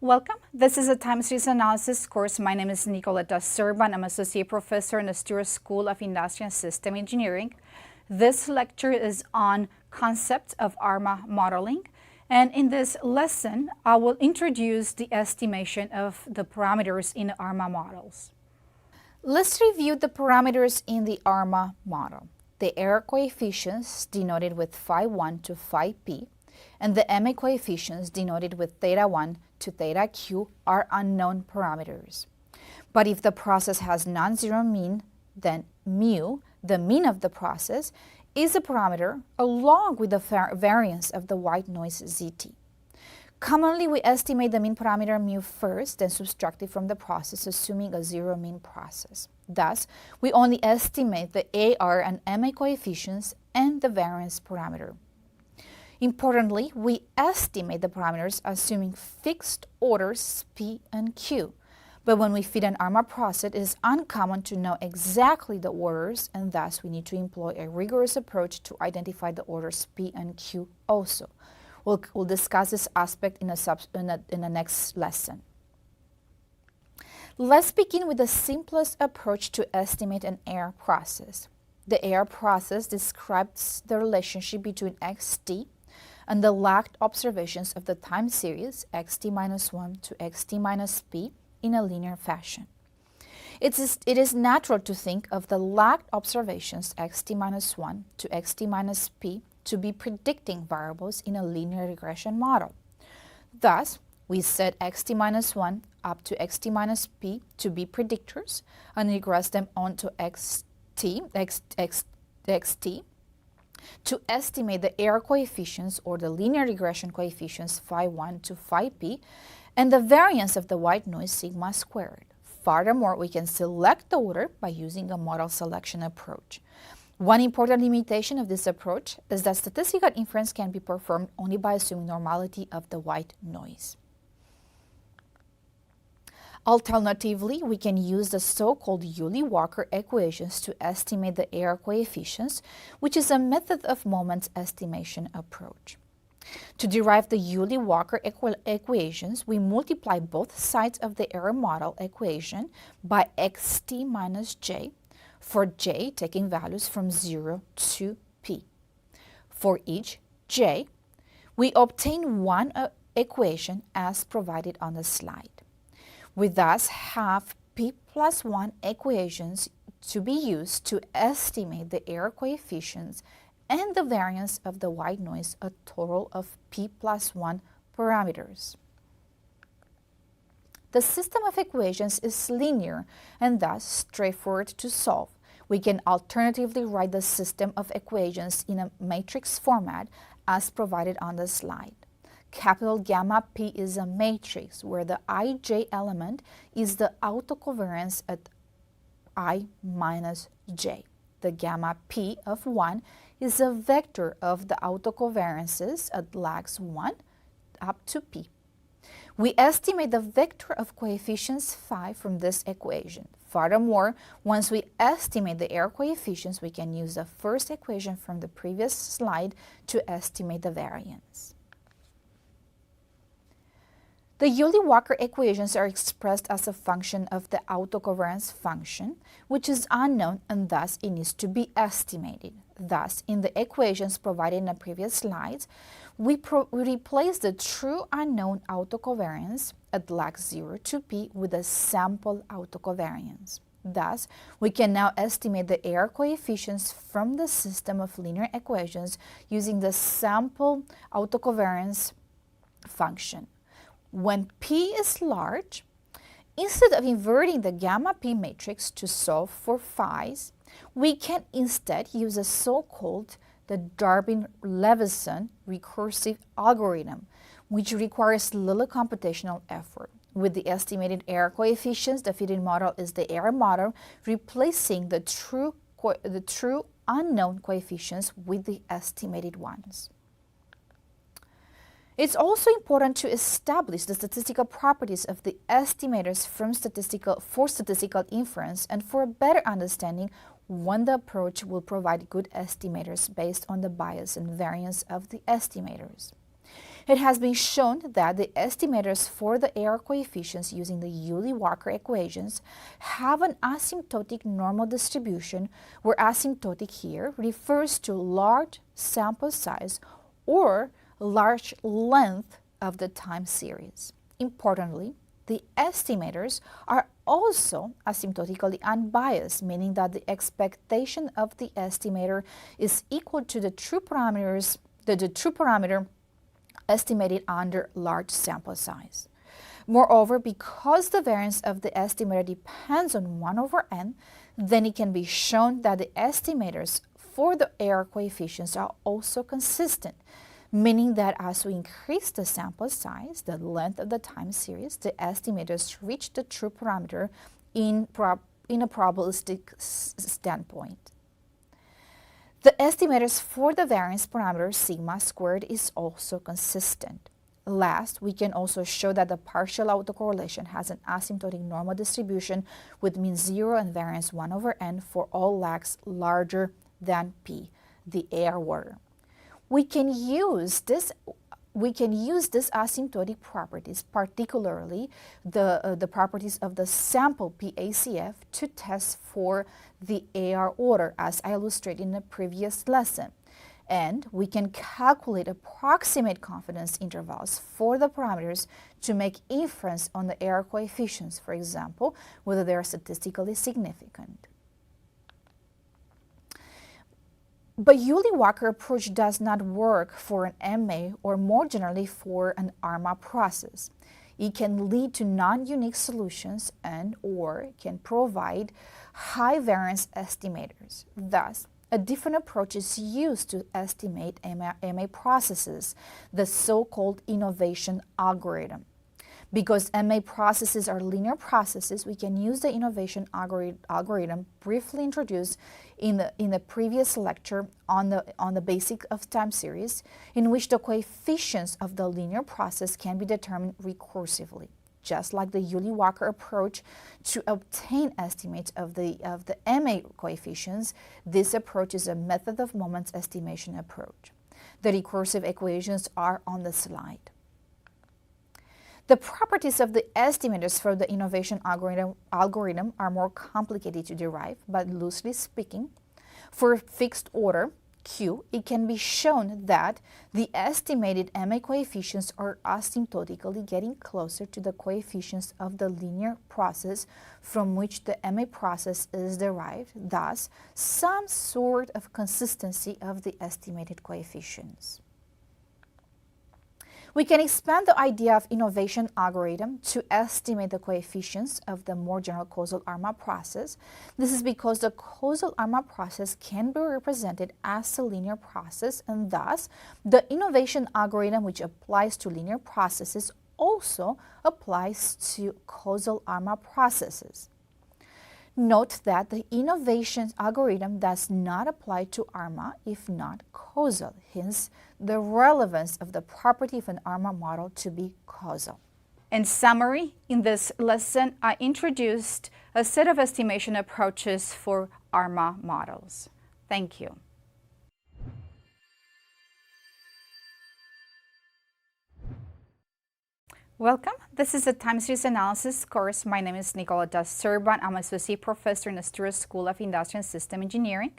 Welcome. This is a time series analysis course. My name is Nicoleta Serban. I'm associate professor in the Stewart School of Industry and System Engineering. This lecture is on concepts of ARMA modeling. And in this lesson, I will introduce the estimation of the parameters in the ARMA models. Let's review the parameters in the ARMA model. The error coefficients denoted with phi1 to phi p and the MA coefficients denoted with theta 1 to theta q are unknown parameters. But if the process has non-zero mean, then mu, the mean of the process, is a parameter along with the variance of the white noise ZT. Commonly, we estimate the mean parameter mu first, then subtract it from the process, assuming a zero mean process. Thus, we only estimate the AR and MA coefficients and the variance parameter. Importantly, we estimate the parameters assuming fixed orders P and Q. But when we feed an ARMA process, it is uncommon to know exactly the orders, and thus we need to employ a rigorous approach to identify the orders P and Q also. We'll discuss this aspect in the next lesson. Let's begin with the simplest approach to estimate an AR process. The AR process describes the relationship between xt and the lagged observations of the time series xt minus 1 to xt minus p in a linear fashion. It is natural to think of the lagged observations xt minus 1 to xt minus p to be predicting variables in a linear regression model. Thus, we set xt minus 1 up to xt minus p to be predictors and regress them onto xt to estimate the error coefficients or the linear regression coefficients phi 1 to phi p and the variance of the white noise sigma squared. Furthermore, we can select the order by using a model selection approach. One important limitation of this approach is that statistical inference can be performed only by assuming normality of the white noise. Alternatively, we can use the so-called Yulee-Walker equations to estimate the error coefficients, which is a method of moment estimation approach. To derive the Yulee-Walker equations, we multiply both sides of the error model equation by xt minus j, for j taking values from 0 to p. For each j, we obtain one equation as provided on the slide. We thus have p plus 1 equations to be used to estimate the error coefficients and the variance of the white noise, a total of p plus 1 parameters. The system of equations is linear and thus straightforward to solve. We can alternatively write the system of equations in a matrix format as provided on the slide. Capital gamma P is a matrix where the ij element is the autocovariance at I minus j. The gamma P of 1 is a vector of the autocovariances at lags 1 up to p. We estimate the vector of coefficients phi from this equation. Furthermore, once we estimate the error coefficients, we can use the first equation from the previous slide to estimate the variance. The Yulee-Walker equations are expressed as a function of the autocovariance function, which is unknown and thus it needs to be estimated. Thus, in the equations provided in the previous slides, we replace the true unknown autocovariance at lag 0 to p with a sample autocovariance. Thus, we can now estimate the error coefficients from the system of linear equations using the sample autocovariance function. When p is large, instead of inverting the gamma p matrix to solve for phi's, we can instead use a so-called the Darby-Leveson recursive algorithm, which requires little computational effort. With the estimated error coefficients, the fitting model is the error model, replacing the true unknown coefficients with the estimated ones. It's also important to establish the statistical properties of the estimators for statistical inference and for a better understanding when the approach will provide good estimators based on the bias and variance of the estimators. It has been shown that the estimators for the error coefficients using the Yulee-Walker equations have an asymptotic normal distribution, where asymptotic here refers to large sample size or large length of the time series. Importantly, the estimators are also asymptotically unbiased, meaning that the expectation of the estimator is equal to the true parameters, the true parameter estimated under large sample size. Moreover, because the variance of the estimator depends on 1 over n, then it can be shown that the estimators for the error coefficients are also consistent, meaning that as we increase the sample size, the length of the time series, the estimators reach the true parameter in a probabilistic standpoint. The estimators for the variance parameter sigma squared is also consistent. Last, we can also show that the partial autocorrelation has an asymptotic normal distribution with mean 0 and variance 1 over n for all lags larger than p, the AR order. We can use these asymptotic properties, particularly the properties of the sample PACF, to test for the AR order, as I illustrated in the previous lesson. And we can calculate approximate confidence intervals for the parameters to make inference on the error coefficients, for example, whether they are statistically significant. But Yulee-Walker approach does not work for an MA or more generally for an ARMA process. It can lead to non-unique solutions and/or can provide high variance estimators. Thus, a different approach is used to estimate MA processes, the so-called innovation algorithm. Because MA processes are linear processes, we can use the innovation algorithm briefly introduced in the previous lecture on the basic of time series, in which the coefficients of the linear process can be determined recursively. Just like the Yulee-Walker approach to obtain estimates of the MA coefficients, this approach is a method of moments estimation approach. The recursive equations are on the slide. The properties of the estimators for the innovation algorithm are more complicated to derive, but loosely speaking, for a fixed order, Q, it can be shown that the estimated MA coefficients are asymptotically getting closer to the coefficients of the linear process from which the MA process is derived, thus some sort of consistency of the estimated coefficients. We can expand the idea of innovation algorithm to estimate the coefficients of the more general causal ARMA process. This is because the causal ARMA process can be represented as a linear process, and thus the innovation algorithm, which applies to linear processes, also applies to causal ARMA processes. Note that the innovation algorithm does not apply to ARMA if not causal, hence the relevance of the property of an ARMA model to be causal. In summary, in this lesson, I introduced a set of estimation approaches for ARMA models. Thank you. Welcome. This is a time series analysis course. My name is Nicoleta Serban. I'm Associate Professor in the Stewart School of Industry and System Engineering.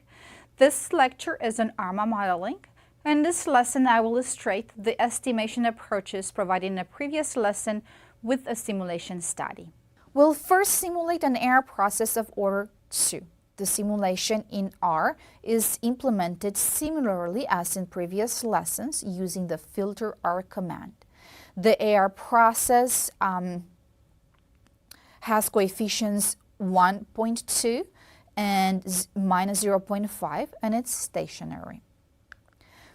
This lecture is on ARMA modeling. In this lesson, I will illustrate the estimation approaches provided in a previous lesson with a simulation study. We'll first simulate an error process of order 2. The simulation in R is implemented similarly as in previous lessons using the filter R command. The AR process has coefficients 1.2 and minus 0.5, and it's stationary.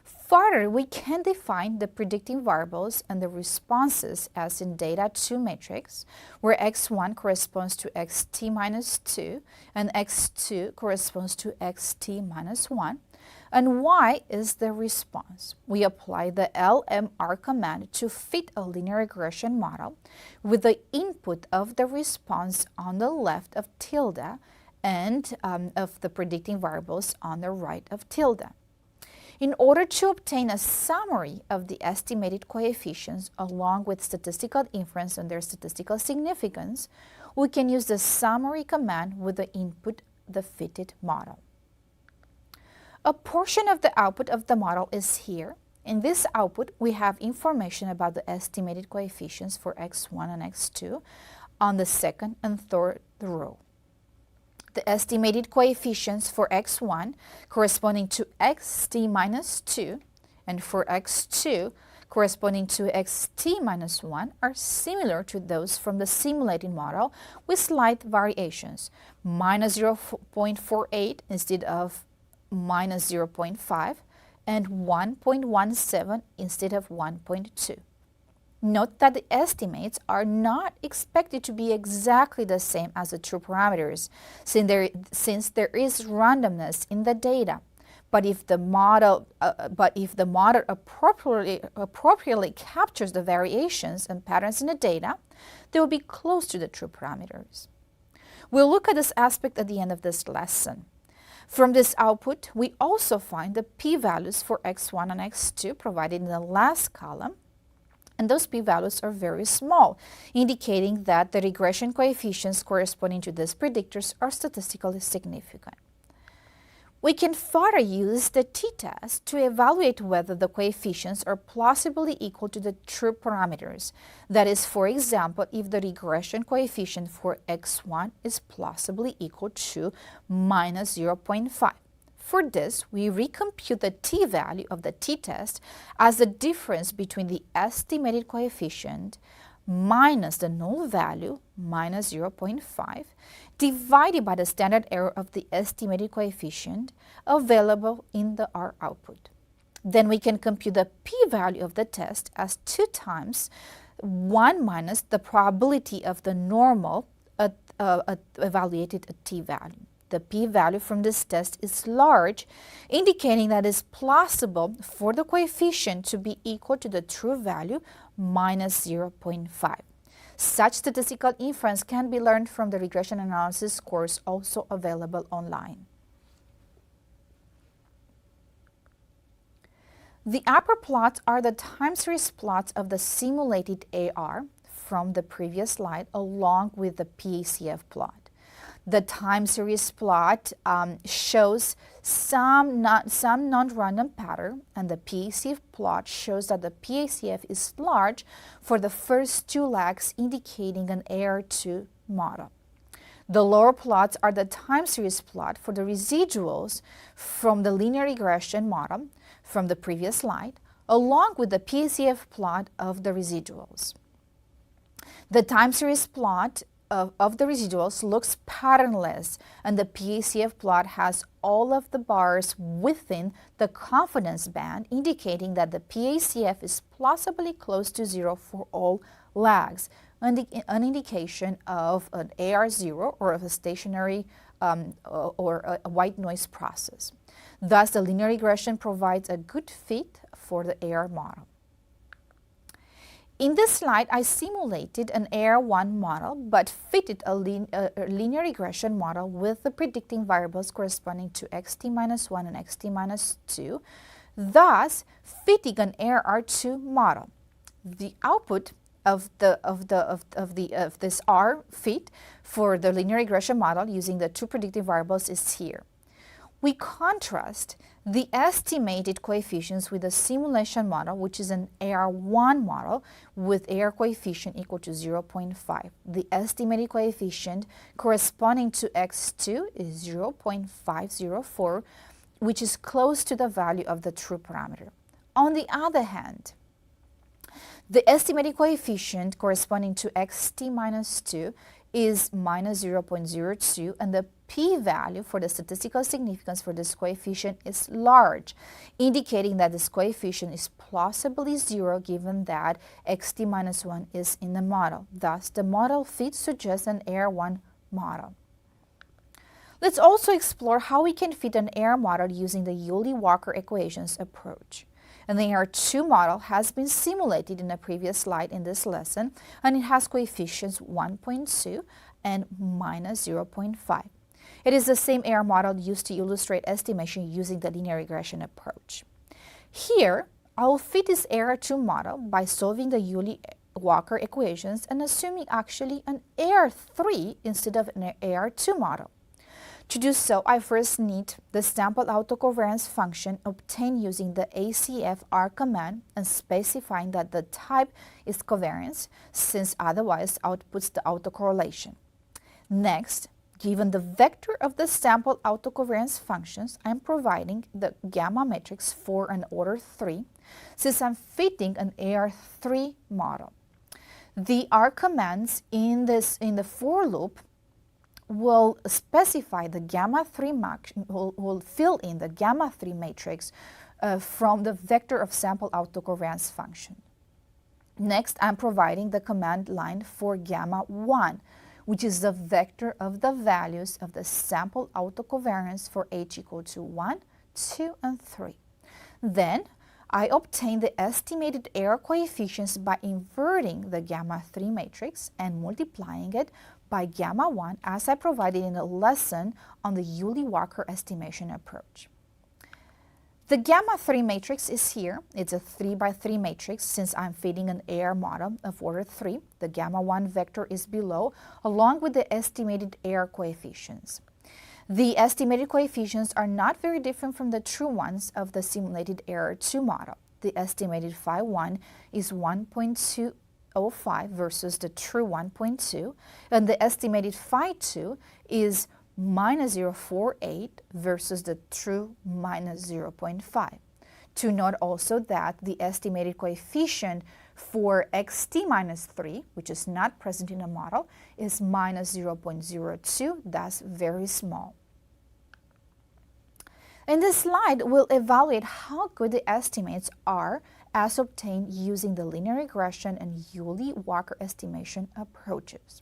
Further, we can define the predicting variables and the responses as in data 2 matrix, where x1 corresponds to xt minus 2 and x2 corresponds to xt minus 1. And y is the response. We apply the LMR command to fit a linear regression model with the input of the response on the left of tilde and of the predicting variables on the right of tilde. In order to obtain a summary of the estimated coefficients along with statistical inference and their statistical significance, we can use the summary command with the input the fitted model. A portion of the output of the model is here. In this output, we have information about the estimated coefficients for x1 and x2 on the second and third row. The estimated coefficients for x1 corresponding to xt minus 2 and for x2 corresponding to xt minus 1 are similar to those from the simulated model with slight variations, minus 0.48 instead of minus 0.5 and 1.17 instead of 1.2. Note that the estimates are not expected to be exactly the same as the true parameters, since there is randomness in the data. But if the model appropriately captures the variations and patterns in the data, they will be close to the true parameters. We'll look at this aspect at the end of this lesson. From this output, we also find the p-values for x1 and x2 provided in the last column. And those p-values are very small, indicating that the regression coefficients corresponding to these predictors are statistically significant. We can further use the t-test to evaluate whether the coefficients are plausibly equal to the true parameters. That is, for example, if the regression coefficient for x1 is plausibly equal to minus 0.5. For this, we recompute the t-value of the t-test as the difference between the estimated coefficient minus the null value, minus 0.5, divided by the standard error of the estimated coefficient available in the R output. Then we can compute the p-value of the test as 2 times 1 minus the probability of the normal evaluated t-value. The p-value from this test is large, indicating that it is plausible for the coefficient to be equal to the true value minus 0.5. Such statistical inference can be learned from the regression analysis course also available online. The upper plots are the time series plots of the simulated AR from the previous slide along with the PACF plot. The time series plot shows some non-random pattern, and the PACF plot shows that the PACF is large for the first 2 lags, indicating an AR2 model. The lower plots are the time series plot for the residuals from the linear regression model from the previous slide, along with the PACF plot of the residuals. The time series plot of the residuals looks patternless, and the PACF plot has all of the bars within the confidence band, indicating that the PACF is plausibly close to 0 for all lags, an indication of an AR0 or of a stationary or a white noise process. Thus, the linear regression provides a good fit for the AR model. In this slide, I simulated an AR1 model but fitted a linear regression model with the predicting variables corresponding to xt-1 and xt-2, thus fitting an AR2 model. The output of this R fit for the linear regression model using the 2 predictive variables is here. We contrast the estimated coefficients with the simulation model, which is an AR1 model with AR coefficient equal to 0.5. The estimated coefficient corresponding to x2 is 0.504, which is close to the value of the true parameter. On the other hand, the estimated coefficient corresponding to xt-2 is minus 0.02, and the p-value for the statistical significance for this coefficient is large, indicating that this coefficient is plausibly 0 given that xt-1 is in the model. Thus, the model fit suggests an AR1 model. Let's also explore how we can fit an AR model using the Yuli-Walker equations approach. And the AR2 model has been simulated in a previous slide in this lesson, and it has coefficients 1.2 and minus 0.5. It is the same AR model used to illustrate estimation using the linear regression approach. Here, I will fit this AR2 model by solving the Yulee-Walker equations and assuming actually an AR3 instead of an AR2 model. To do so, I first need the sample autocovariance function obtained using the ACFR command and specifying that the type is covariance, since otherwise outputs the autocorrelation. Next, given the vector of the sample autocovariance functions, I'm providing the gamma matrix for an order 3, since I'm fitting an AR3 model. The R commands in the for loop will specify the gamma 3 will fill in the gamma 3 matrix from the vector of sample autocovariance function. Next, I'm providing the command line for gamma 1, which is the vector of the values of the sample autocovariance for h equal to 1, 2, and 3. Then, I obtain the estimated error coefficients by inverting the gamma 3 matrix and multiplying it by gamma 1 as I provided in a lesson on the Yulee-Walker estimation approach. The gamma 3 matrix is here. It's a 3 by 3 matrix since I'm fitting an AR model of order 3. The gamma 1 vector is below along with the estimated error coefficients. The estimated coefficients are not very different from the true ones of the simulated error 2 model. The estimated phi 1 is 1.205 versus the true 1.2, and the estimated phi 2 is minus 0.48 versus the true minus 0.5. To note also that the estimated coefficient for xt minus 3, which is not present in a model, is minus 0.02. That's very small. In this slide, we'll evaluate how good the estimates are as obtained using the linear regression and Yulee-Walker estimation approaches.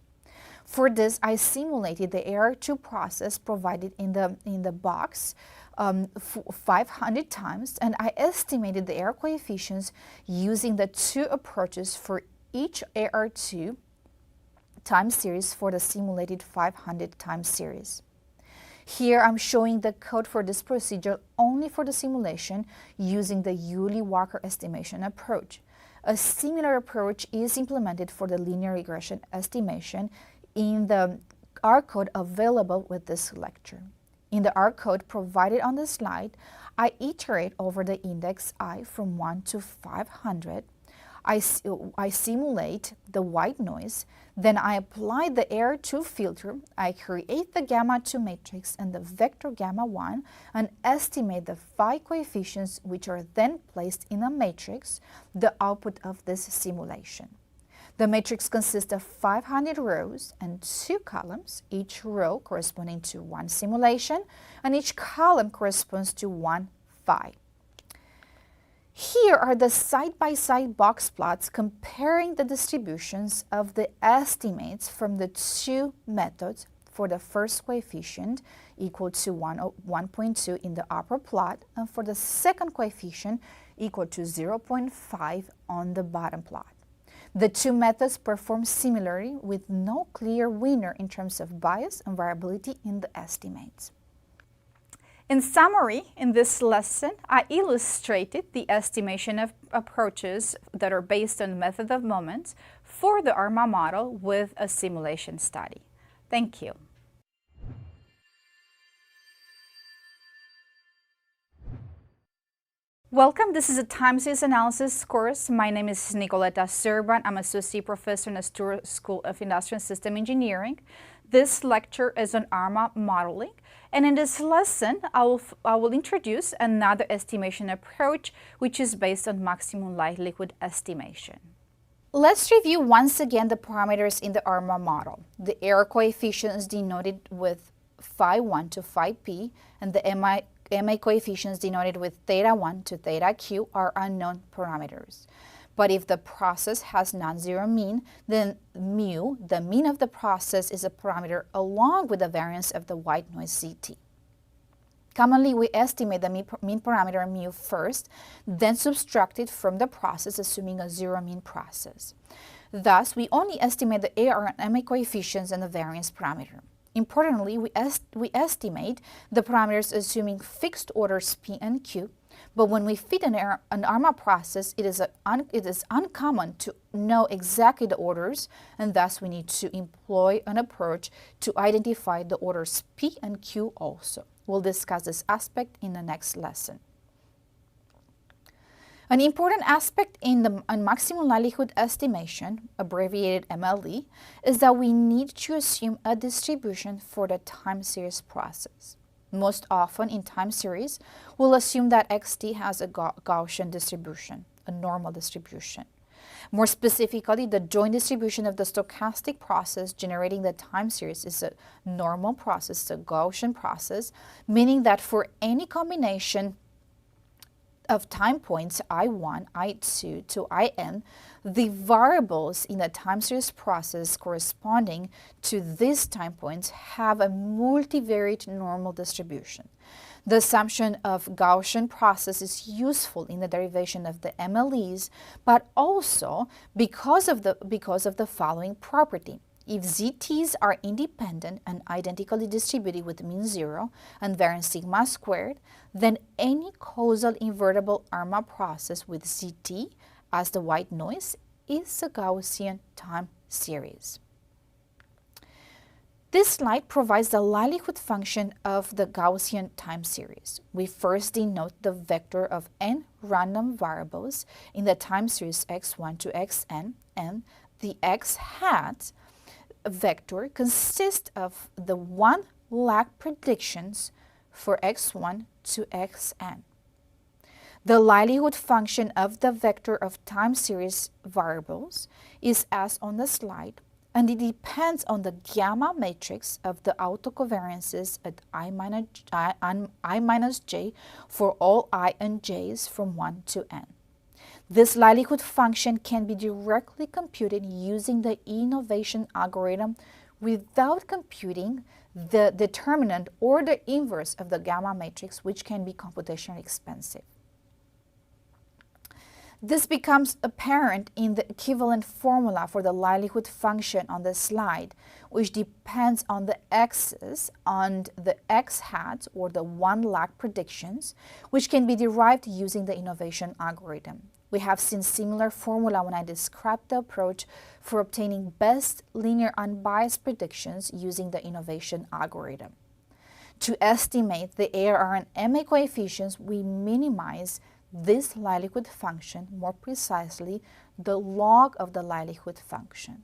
For this, I simulated the AR2 process provided in the box 500 times, and I estimated the error coefficients using the two approaches for each AR2 time series for the simulated 500 time series. Here I'm showing the code for this procedure only for the simulation using the Yulee-Walker estimation approach. A similar approach is implemented for the linear regression estimation in the R code available with this lecture. In the R code provided on the slide, I iterate over the index I from 1 to 500. I simulate the white noise, then I apply the AR2 filter, I create the gamma 2 matrix and the vector gamma 1 and estimate the phi coefficients, which are then placed in a matrix, the output of this simulation. The matrix consists of 500 rows and 2 columns, each row corresponding to one simulation, and each column corresponds to one phi. Here are the side-by-side box plots comparing the distributions of the estimates from the two methods for the first coefficient equal to 1.2 in the upper plot and for the second coefficient equal to 0.5 on the bottom plot. The two methods perform similarly with no clear winner in terms of bias and variability in the estimates. In summary, in this lesson, I illustrated the estimation of approaches that are based on the method of moments for the ARMA model with a simulation study. Thank you. Welcome, this is a time series analysis course. My name is Nicoleta Serban. I'm Associate Professor in the Stewart School of Industrial System Engineering. This lecture is on ARMA modeling, and in this lesson, I will introduce another estimation approach, which is based on maximum likelihood estimation. Let's review once again the parameters in the ARMA model. The error coefficient is denoted with phi 1 to phi p, and the MA coefficients denoted with theta 1 to theta q are unknown parameters. But if the process has non-zero mean, then mu, the mean of the process, is a parameter along with the variance of the white noise CT. Commonly, we estimate the mean parameter mu first, then subtract it from the process, assuming a zero mean process. Thus, we only estimate the AR and MA coefficients and the variance parameter. Importantly, we estimate the parameters assuming fixed orders P and Q, But when we fit an ARMA process, it is uncommon to know exactly the orders, and thus we need to employ an approach to identify the orders P and Q also. We'll discuss this aspect in the next lesson. An important aspect in maximum likelihood estimation, abbreviated MLE, is that we need to assume a distribution for the time series process. Most often in time series, we'll assume that xt has a Gaussian distribution, a normal distribution. More specifically, the joint distribution of the stochastic process generating the time series is a normal process, a Gaussian process, meaning that for any combination of time points I1, I2 to In, the variables in the time series process corresponding to these time points have a multivariate normal distribution. The assumption of Gaussian process is useful in the derivation of the MLEs, but also because of the following property. If ZTs are independent and identically distributed with mean zero and variance sigma squared, then any causal invertible ARMA process with ZT as the white noise is a Gaussian time series. This slide provides the likelihood function of the Gaussian time series. We first denote the vector of n random variables in the time series x1 to xn, and the x hat vector consists of the one lag predictions for x1 to xn. The likelihood function of the vector of time series variables is as on the slide, and it depends on the gamma matrix of the autocovariances at I minus j for all I and j's from 1 to n. This likelihood function can be directly computed using the innovation algorithm without computing the determinant or the inverse of the gamma matrix, which can be computationally expensive. This becomes apparent in the equivalent formula for the likelihood function on the slide, which depends on the x's and the x hat, or the one lag predictions, which can be derived using the innovation algorithm. We have seen similar formula when I described the approach for obtaining best linear unbiased predictions using the innovation algorithm. To estimate the ARR and MA coefficients, we minimize this likelihood function, more precisely the log of the likelihood function.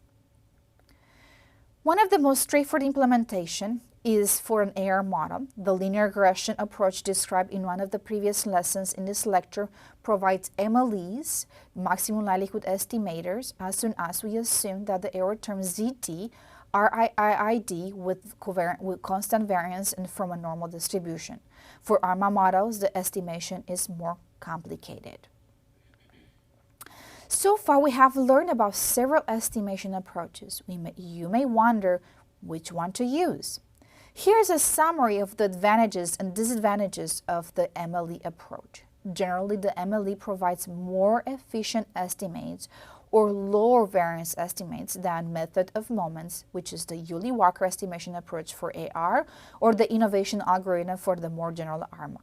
One of the most straightforward implementation is for an AR model. The linear regression approach described in one of the previous lessons in this lecture provides MLEs, maximum likelihood estimators, as soon as we assume that the error term ZT are RIID with constant variance and from a normal distribution. For ARMA models, the estimation is more complicated. So far, we have learned about several estimation approaches. You may wonder which one to use. Here's a summary of the advantages and disadvantages of the MLE approach. Generally, the MLE provides more efficient estimates or lower variance estimates than method of moments, which is the Yulee-Walker estimation approach for AR, or the innovation algorithm for the more general ARMA.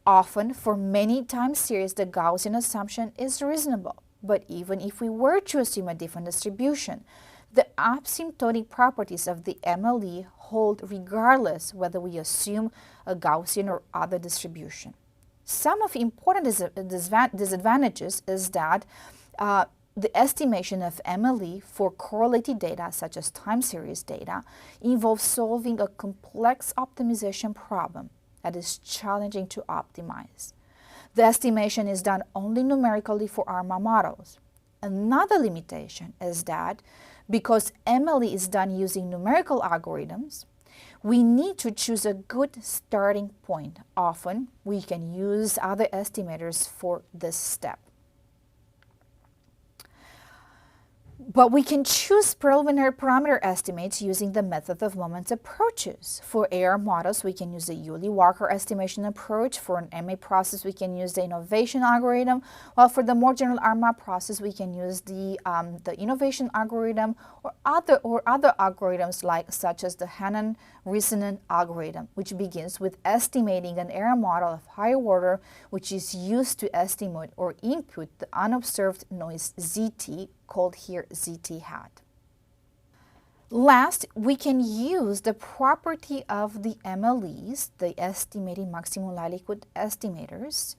Often, for many time series, the Gaussian assumption is reasonable, but even if we were to assume a different distribution, the asymptotic properties of the MLE hold regardless whether we assume a Gaussian or other distribution. Some of the important disadvantages is that the estimation of MLE for correlated data, such as time series data, involves solving a complex optimization problem that is challenging to optimize. The estimation is done only numerically for ARMA models. Another limitation is that because MLE is done using numerical algorithms, we need to choose a good starting point. Often, we can use other estimators for this step. But we can choose preliminary parameter estimates using the method of moment approaches. For AR models, we can use the Yulee-Walker estimation approach. For an MA process, we can use the innovation algorithm, while for the more general ARMA process, we can use the innovation algorithm or other algorithms such as the Hannan-Resonant algorithm, which begins with estimating an AR model of higher order, which is used to estimate or input the unobserved noise ZT, called here ZT hat. Last, we can use the property of the MLEs, the estimating maximum likelihood estimators,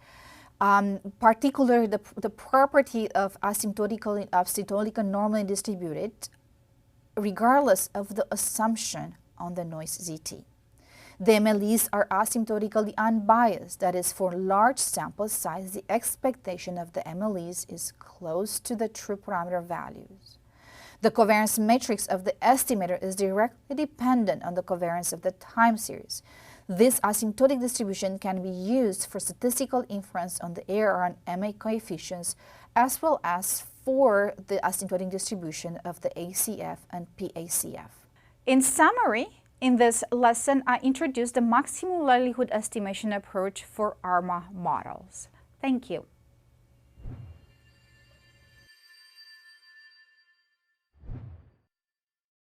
particularly the property of asymptotically normally distributed, regardless of the assumption on the noise ZT. The MLEs are asymptotically unbiased, that is, for large sample size, the expectation of the MLEs is close to the true parameter values. The covariance matrix of the estimator is directly dependent on the covariance of the time series. This asymptotic distribution can be used for statistical inference on the AR and MA coefficients, as well as for the asymptotic distribution of the ACF and PACF. In summary, in this lesson, I introduced the maximum likelihood estimation approach for ARMA models. Thank you.